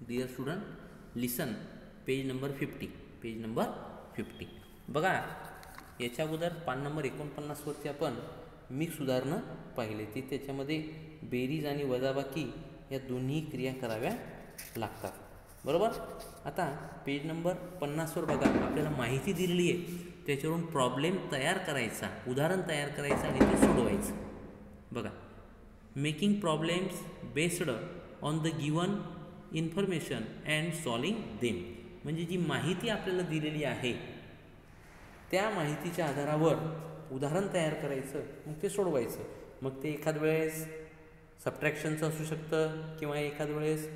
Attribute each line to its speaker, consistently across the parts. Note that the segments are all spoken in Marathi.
Speaker 1: डिअर स्टुडंट लिसन पेज नंबर 50. पेज नंबर 50 बघा. याच्या अगोदर पान नंबर 49वरती आपण मिक्स उदाहरणं पाहिले ती त्याच्यामध्ये बेरीज आणि वजाबाकी या दोन्ही क्रिया कराव्या लागतात, बरोबर. आता पेज नंबर 50वर बघा, आपल्याला माहिती दिलेली आहे, त्याच्यावरून प्रॉब्लेम तयार करायचा, उदाहरण तयार करायचं आणि ते सोडवायचं. बघा, making problems based on the given information and solving them. म्हणजे जी माहिती आपल्याला दिलेली आहे त्या माहितीच्या आधारावर उदाहरण तयार करायचं, मग ते सोडवायचं. मग ते एखाद वेळेस सबट्रॅक्शनचं असू शकतं किंवा एखाद वेळेस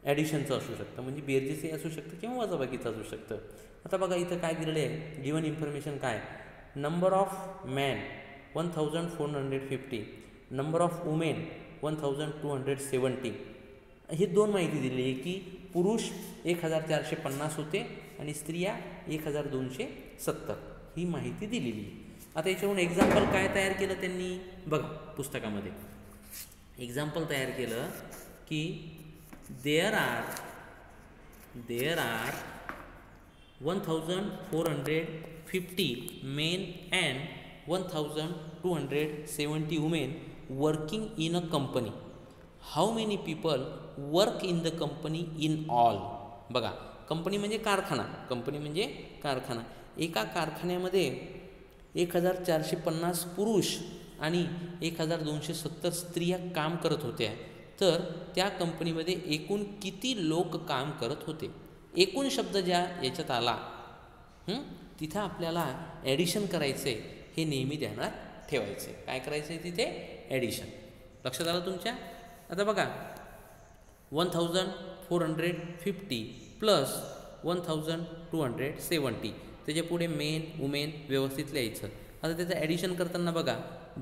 Speaker 1: ॲडिशनचं असू शकतं, म्हणजे बेरजेचं असू शकतं किंवा वजाबाकीचं असू शकतं. आता बघा इथं काय दिलेलं आहे, गिवन इन्फॉर्मेशन काय, number of man 1450, number of women 1270. हे दोन माहिती दिलेली आहे की पुरुष 1450 होते आणि स्त्रिया 1270, ही माहिती दिलेली आहे. आता याच्यावरून एक्झाम्पल काय तयार केलं त्यांनी, बघा पुस्तकामध्ये एक्झाम्पल तयार केलं की there are 1450 men and 1270 women working in a company. How many people work in the company in all. बघा, कंपनी म्हणजे कारखाना, कंपनी म्हणजे कारखाना. एका कारखान्यामध्ये 1450 पुरुष आणि 1270 स्त्रिया काम करत होत्या. तर त्या कंपनीमध्ये एकूण किती लोक काम करत होते. एकूण शब्द ज्या याच्यात आला तिथं आपल्याला ॲडिशन करायचं आहे, हे नेहमी ध्यानात ठेवायचं आहे. काय करायचं आहे तिथे, ॲडिशन. लक्षात आलं तुमच्या. आता बघा 1450 प्लस 1270, त्याच्या पुढे मेन वुमेन व्यवस्थित लिहायचं. आता त्याचं ॲडिशन करताना बघा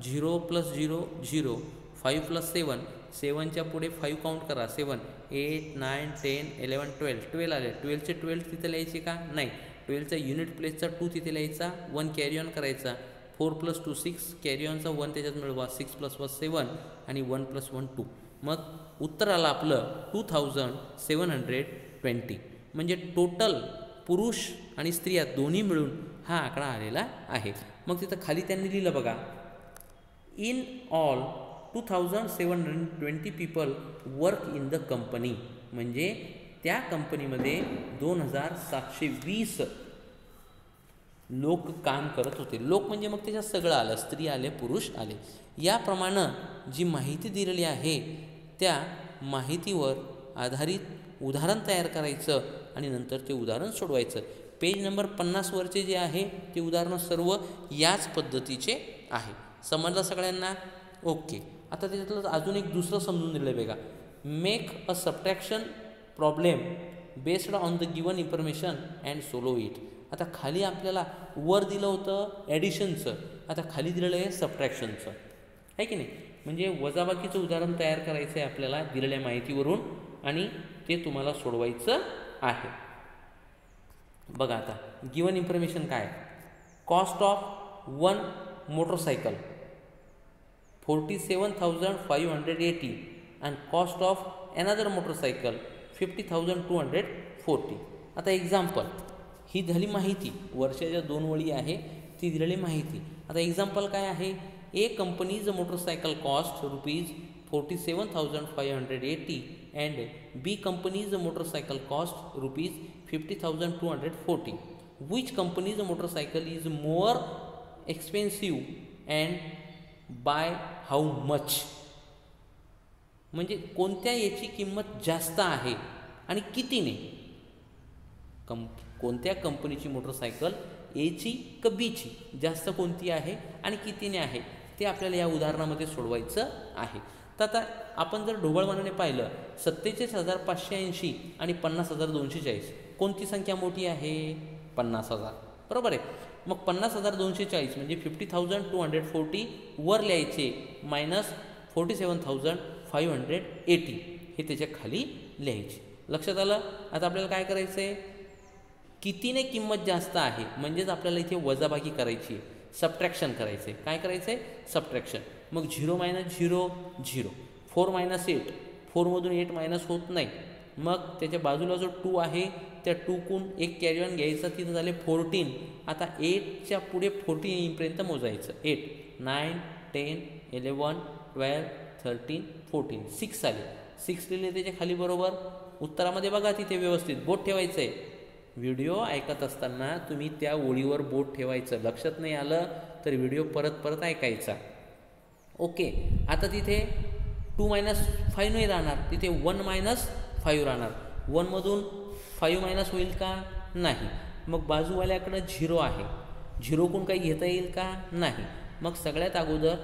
Speaker 1: 0 + 0 0, 5 + 7, 7च्या पुढे 5 काउंट करा, 7, 8, 9, 10, 11, 12 आले. 12चे 12 तिथे लिहायचे का, नाही. 12चा युनिट प्लेसचा 2 तिथे लिहायचा, 1 कॅरी ऑन करायचा. 4 + 2 6, कॅरी ऑनचा 1 त्याच्यात मिळवा, 6 + 1 7 आणि 1 + 1 2. मग उत्तर आलं आपलं 2720. म्हणजे टोटल पुरुष आणि स्त्रिया दोन्ही मिळून हा आकडा आलेला आहे. मग तिथं खाली त्यांनी लिहिलं बघा, in all 2720 people work in the company. म्हणजे त्या कंपनीमध्ये 2720 लोक काम करत होते. लोक म्हणजे मग त्याच्यात सगळं आलं, स्त्री आले, पुरुष आले. याप्रमाणे जी माहिती दिलेली आहे त्या माहितीवर आधारित उदाहरण तयार करायचं आणि नंतर ते उदाहरण सोडवायचं. पेज नंबर 50वरचे जे आहे ते उदाहरणं सर्व याच पद्धतीचे आहे. समजलं सगळ्यांना, ओके. आता त्याच्यातलं अजून एक दुसरं समजून दिलं आहे बघा, make a subtraction problem based on the given information and solve it. आता खाली आपल्याला वर दिलं होतं ॲडिशनचं, आता खाली दिलेलं आहे सबट्रॅक्शनचं, आहे की नाही. म्हणजे वजाबाकीचं उदाहरण तयार करायचं आहे आपल्याला दिलेल्या माहितीवरून आणि ते तुम्हाला सोडवायचं आहे. बघा आता गिवन इन्फॉर्मेशन काय, cost of 1 motorcycle 47,580 and cost of another motorcycle 50,240. आता एक्झाम्पल, ही झाली माहिती, वर्षाच्या 2 वळी आहे ती दिलेली माहिती. आता एक्झाम्पल काय आहे, A company's motorcycle cost ₹47,580 and B company's motorcycle cost ₹50,240. Which company's motorcycle is more expensive and by how much. म्हणजे कोणत्या याची किंमत जास्त आहे आणि कितीने. कोणत्या कंपनीची मोटरसायकल, एची का बीची जास्त कोणती आहे आणि कितीने आहे, ते आपल्याला या उदाहरणामध्ये सोडवायचं आहे. तर आता आपण जर ढोबळमानाने पाहिलं 47,580 आणि 50,240, कोणती संख्या मोठी आहे, 50,000, बरोबर आहे. मग 50,240 म्हणजे 50,240 वर लिहायचे मायनस 47,580 हे त्याच्या खाली लिहायचे. लक्षात आलं. आता आपल्याला काय करायचं आहे, कितीने किंमत जास्त आहे म्हणजेच आपल्याला इथे वजाबाकी करायची आहे, सबट्रॅक्शन करायचं आहे. काय करायचं आहे, सबट्रॅक्शन. मग 0 - 0 0, 4 - 8, 4मधून 8 मायनस होत नाही, मग त्याच्या बाजूला जो 2 आहे त्या 2कून एक कॅरी ऑन घ्यायचा, तिथं झाले 14. आता 8च्या पुढे 14 येईपर्यंत मोजायचं. 8 9 10 11 12 13 14 6 आले. 6 लिहिले त्याच्या खाली बरोबर. उत्तरामध्ये बघा तिथे व्यवस्थित बोट ठेवायचं आहे. व्हिडिओ ऐकत असताना तुम्ही त्या ओळीवर बोट ठेवायचं. लक्षात नाही आलं तर व्हिडिओ परत परत ऐकायचा. ओके. आता तिथे 2 - 5 नाही राहणार, तिथे 1 - 5 राहणार. 1मधून 5 मायनस होईल का? नाही. मग बाजूवाल्याकडं 0 आहे, 0कून काही घेता येईल का? नाही. मग सगळ्यात अगोदर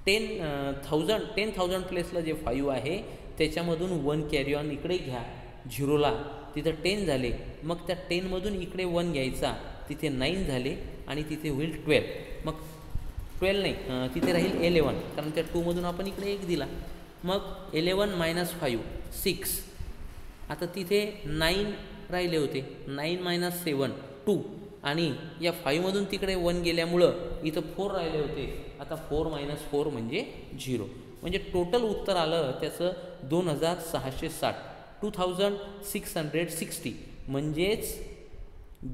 Speaker 1: 10,000 प्लेसला जे 5 आहे त्याच्यामधून 1 कॅरी ऑन इकडे घ्या 0ला, तिथं 10 झाले. मग त्या 10मधून इकडे 1 घ्यायचा, तिथे 9 झाले आणि तिथे होईल 12. मग 12 नाही, तिथे राहील 11, कारण त्या 2मधून आपण इकडे 1 दिला. मग 11 - 5 6. आता तिथे 9 राहिले होते, 9 - 7 2, आणि या 5मधून तिकडे 1 गेल्यामुळं इथं 4 राहिले होते. आता 4 - 4 म्हणजे 0. म्हणजे टोटल उत्तर आलं त्याचं 2660, 2660. म्हणजेच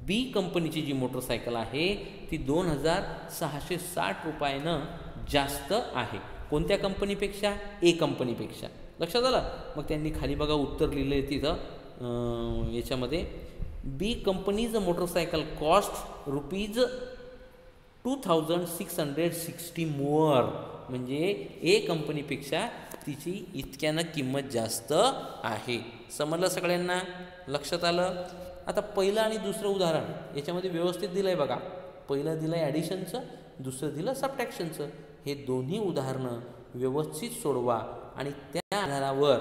Speaker 1: बी कंपनीची जी मोटरसायकल आहे ती 2660 रुपयानं जास्त आहे. कोणत्या कंपनीपेक्षा? ए कंपनीपेक्षा. लक्षात आलं? मग त्यांनी खाली बघा उत्तर लिहिलं आहे तिथं याच्यामध्ये, बी कंपनीज मोटरसायकल कॉस्ट ₹2660 मोअर. म्हणजे ए कंपनीपेक्षा तिची इतक्यानं किंमत जास्त आहे. समजलं सगळ्यांना? लक्षात आलं? आता पहिलं आणि दुसरं उदाहरण याच्यामध्ये व्यवस्थित दिलं आहे बघा. पहिलं दिलं आहे ॲडिशनचं, दुसरं दिलं सबट्रॅक्शनचं. हे दोन्ही उदाहरणं व्यवस्थित सोडवा आणि त्या आधारावर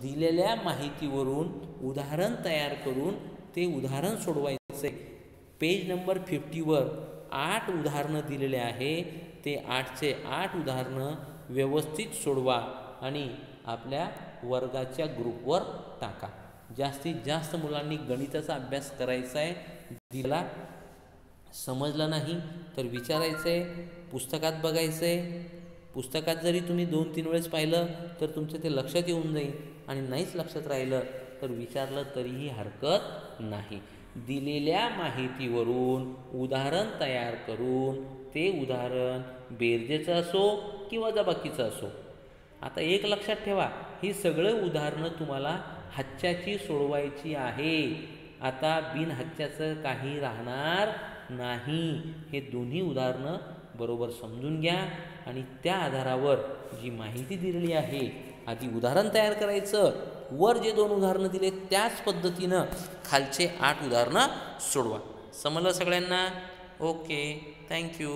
Speaker 1: दिलेल्या माहितीवरून उदाहरण तयार करून ते उदाहरण सोडवायचं. पेज नंबर 50वर 8 उदाहरणं दिलेले आहे. ते 8चे 8 उदाहरणं व्यवस्थित सोडवा आणि आपल्या वर्गाच्या ग्रुपवर टाका. जास्तीत जास्त मुलांनी गणिताचा अभ्यास करायचा आहे. दिला समजलं नाही तर विचारायचं आहे, पुस्तकात बघायचं आहे. पुस्तकात जरी तुम्ही 2-3 वेळेस पाहिलं तर तुमचं ते लक्षात येऊन जाईल, आणि नाहीच लक्षात राहिलं तर विचारलं तरीही हरकत नाही. दिलेल्या माहितीवरून उदाहरण तयार करून ते उदाहरण बेरजेचं असो किंवा वजाबाकीचं असो. आता एक लक्षात ठेवा, ही सगळं उदाहरणं तुम्हाला हच्च्याची सोडवायची आहे. आता बिनहच्च्याचं काही राहणार नाही. हे दोन्ही उदाहरणं बरोबर समजून घ्या आणि त्या आधारावर जी माहिती दिलेली आहे आधी उदाहरण तयार करायचं. वर जे 2 उदाहरणं दिले त्याच पद्धतीनं खालचे 8 उदाहरणं सोडवा. समजलं सगळ्यांना? Okay, thank you.